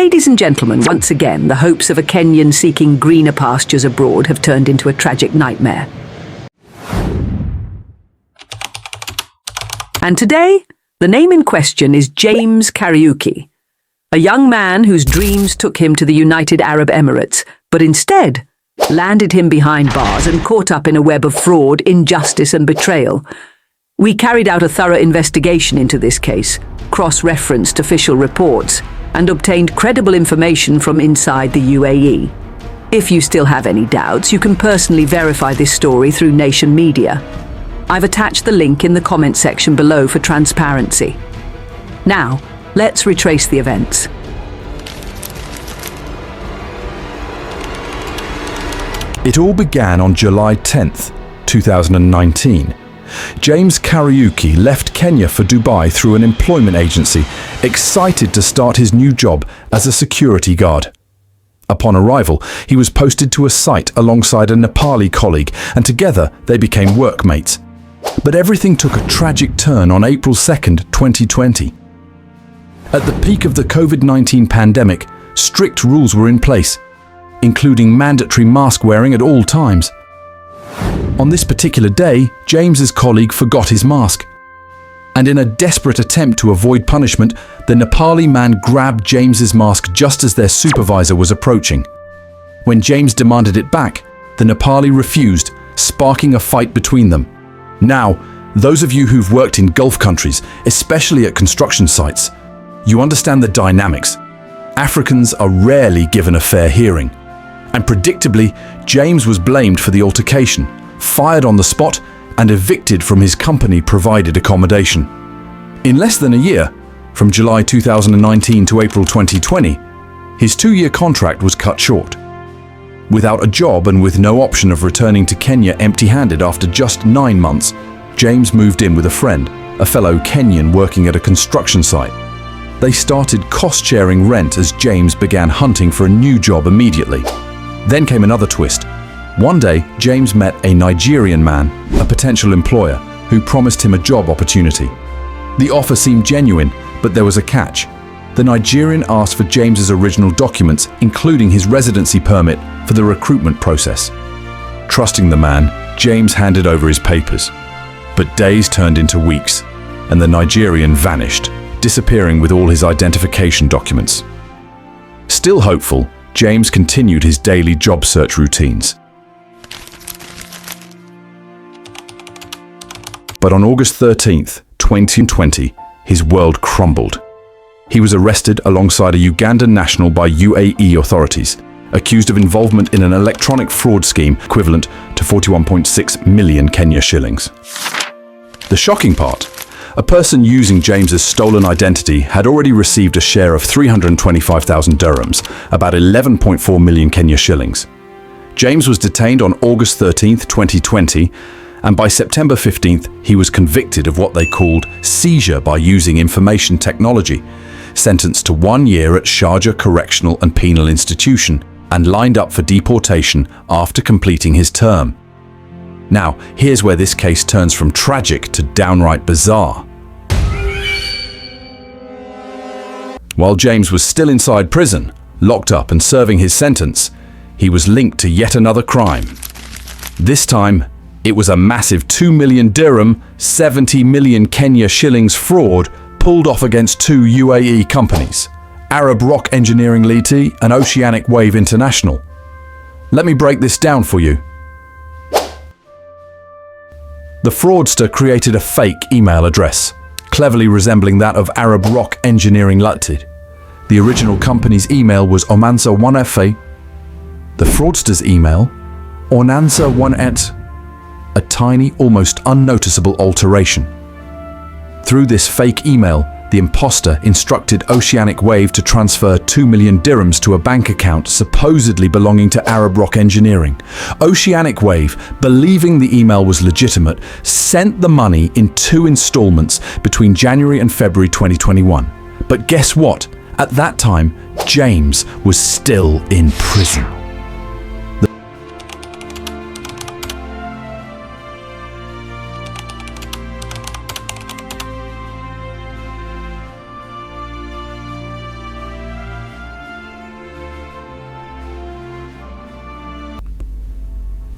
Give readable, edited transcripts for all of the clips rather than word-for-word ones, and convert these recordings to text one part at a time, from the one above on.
Ladies and gentlemen, once again, the hopes of a Kenyan seeking greener pastures abroad have turned into a tragic nightmare. And today, the name in question is James Kariuki, a young man whose dreams took him to the United Arab Emirates, but instead landed him behind bars and caught up in a web of fraud, injustice and betrayal. We carried out a thorough investigation into this case, cross-referenced official reports, and obtained credible information from inside the UAE. If you still have any doubts, you can personally verify this story through Nation Media. I've attached the link in the comment section below for transparency. Now, let's retrace the events. It all began on July 10th, 2019. James Kariuki left Kenya for Dubai through an employment agency, excited to start his new job as a security guard. Upon arrival, he was posted to a site alongside a Nepali colleague, and together they became workmates. But everything took a tragic turn on April 2nd, 2020. At the peak of the COVID-19 pandemic, strict rules were in place, including mandatory mask wearing at all times. On this particular day, James's colleague forgot his mask. And in a desperate attempt to avoid punishment, the Nepali man grabbed James's mask just as their supervisor was approaching. When James demanded it back, the Nepali refused, sparking a fight between them. Now, those of you who've worked in Gulf countries, especially at construction sites, you understand the dynamics. Africans are rarely given a fair hearing. And predictably, James was blamed for the altercation, fired on the spot, and evicted from his company-provided accommodation. In less than a year, from July 2019 to April 2020, his 2-year contract was cut short. Without a job and with no option of returning to Kenya empty-handed after just 9 months, James moved in with a friend, a fellow Kenyan working at a construction site. They started cost-sharing rent as James began hunting for a new job immediately. Then came another twist. One day, James met a Nigerian man, a potential employer, who promised him a job opportunity. The offer seemed genuine, but there was a catch. The Nigerian asked for James's original documents, including his residency permit, for the recruitment process. Trusting the man, James handed over his papers. But days turned into weeks, and the Nigerian vanished, disappearing with all his identification documents. Still hopeful, James continued his daily job search routines. But on August 13th, 2020, his world crumbled. He was arrested alongside a Ugandan national by UAE authorities, accused of involvement in an electronic fraud scheme equivalent to 41.6 million Kenya shillings. The shocking part, a person using James's stolen identity had already received a share of 325,000 dirhams, about 11.4 million Kenya shillings. James was detained on August 13th, 2020, and by September 15th, he was convicted of what they called seizure by using information technology, sentenced to 1 year at Sharjah Correctional and Penal Institution, and lined up for deportation after completing his term. Now, here's where this case turns from tragic to downright bizarre. While James was still inside prison, locked up and serving his sentence, he was linked to yet another crime. This time, it was a massive 2 million dirham, 70 million Kenya shillings fraud pulled off against 2 UAE companies, Arab Rock Engineering Ltd and Oceanic Wave International. Let me break this down for you. The fraudster created a fake email address, cleverly resembling that of Arab Rock Engineering Ltd. The original company's email was Omansa1FA. The fraudster's email, Onansa1et, a tiny, almost unnoticeable alteration. Through this fake email, the imposter instructed Oceanic Wave to transfer 2 million dirhams to a bank account supposedly belonging to Arab Rock Engineering. Oceanic Wave, believing the email was legitimate, sent the money in 2 installments between January and February 2021. But guess what? At that time, James was still in prison.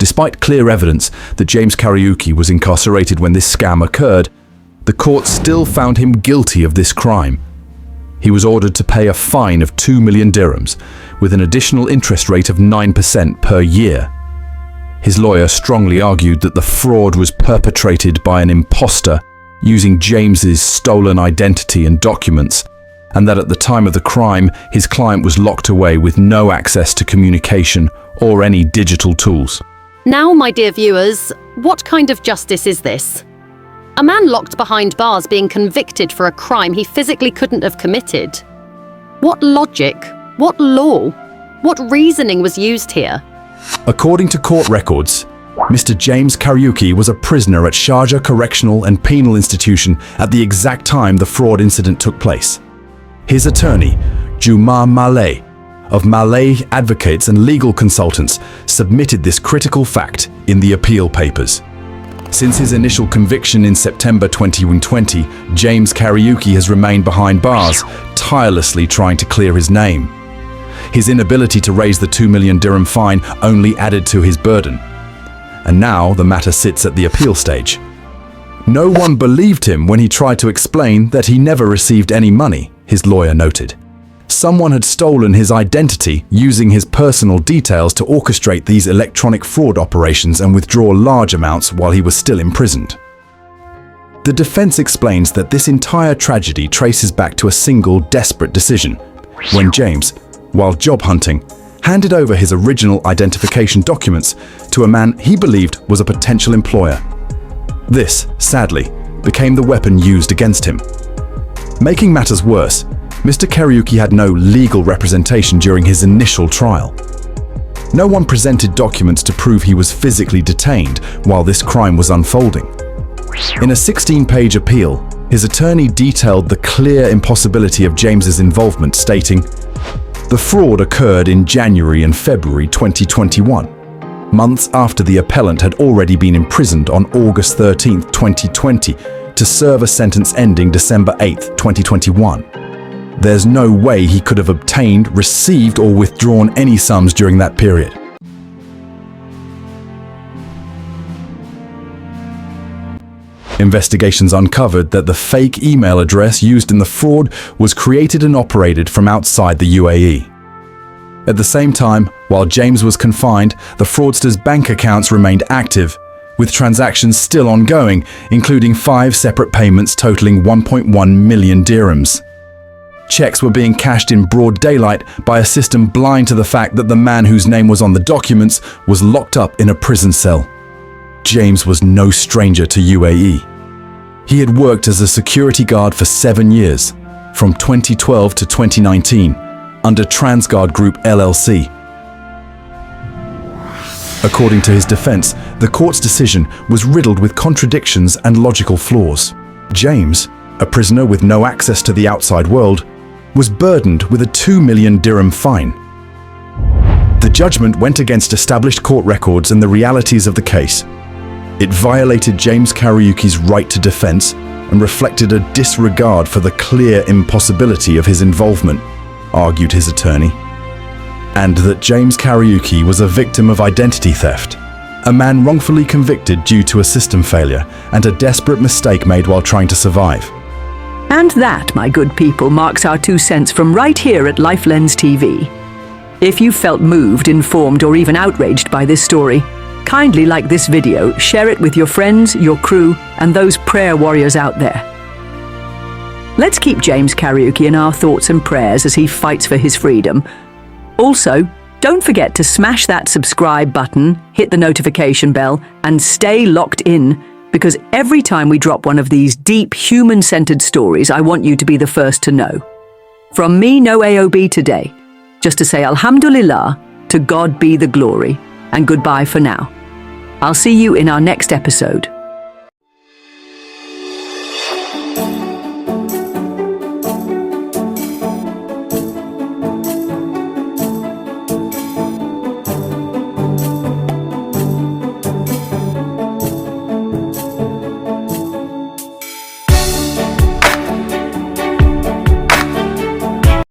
Despite clear evidence that James Kariuki was incarcerated when this scam occurred, the court still found him guilty of this crime. He was ordered to pay a fine of 2 million dirhams, with an additional interest rate of 9% per year. His lawyer strongly argued that the fraud was perpetrated by an imposter using James's stolen identity and documents, and that at the time of the crime, his client was locked away with no access to communication or any digital tools. Now, my dear viewers, what kind of justice is this? A man locked behind bars being convicted for a crime he physically couldn't have committed. What logic, what law, what reasoning was used here? According to court records, Mr. James Kariuki was a prisoner at Sharjah Correctional and Penal Institution at the exact time the fraud incident took place. His attorney, Juma Malay, of Malay Advocates and Legal Consultants, submitted this critical fact in the appeal papers. Since his initial conviction in September 2020, James Kariuki has remained behind bars, tirelessly trying to clear his name. His inability to raise the 2 million dirham fine only added to his burden. And now the matter sits at the appeal stage. No one believed him when he tried to explain that he never received any money, his lawyer noted. Someone had stolen his identity using his personal details to orchestrate these electronic fraud operations and withdraw large amounts while he was still imprisoned. The defense explains that this entire tragedy traces back to a single desperate decision, when James, while job hunting, handed over his original identification documents to a man he believed was a potential employer. This, sadly, became the weapon used against him. Making matters worse, Mr. Kariuki had no legal representation during his initial trial. No one presented documents to prove he was physically detained while this crime was unfolding. In a 16-page appeal, his attorney detailed the clear impossibility of James's involvement, stating, "The fraud occurred in January and February 2021, months after the appellant had already been imprisoned on August 13, 2020, to serve a sentence ending December 8, 2021. There's no way he could have obtained, received, or withdrawn any sums during that period." Investigations uncovered that the fake email address used in the fraud was created and operated from outside the UAE. At the same time, while James was confined, the fraudster's bank accounts remained active, with transactions still ongoing, including 5 separate payments totaling 1.1 million dirhams. Checks were being cashed in broad daylight by a system blind to the fact that the man whose name was on the documents was locked up in a prison cell. James was no stranger to UAE. He had worked as a security guard for 7 years, from 2012 to 2019, under Transguard Group LLC. According to his defense, the court's decision was riddled with contradictions and logical flaws. James, a prisoner with no access to the outside world, was burdened with a 2 million dirham fine. The judgment went against established court records and the realities of the case. It violated James Kariuki's right to defense and reflected a disregard for the clear impossibility of his involvement, argued his attorney, and that James Kariuki was a victim of identity theft, a man wrongfully convicted due to a system failure and a desperate mistake made while trying to survive. And that, my good people, marks our 2 cents from right here at LifeLens TV. If you felt moved, informed, or even outraged by this story, kindly like this video, share it with your friends, your crew, and those prayer warriors out there. Let's keep James Kariuki in our thoughts and prayers as he fights for his freedom. Also, don't forget to smash that subscribe button, hit the notification bell, and stay locked in, because every time we drop one of these deep, human-centered stories, I want you to be the first to know. From me, no AOB today, just to say Alhamdulillah, to God be the glory, and goodbye for now. I'll see you in our next episode.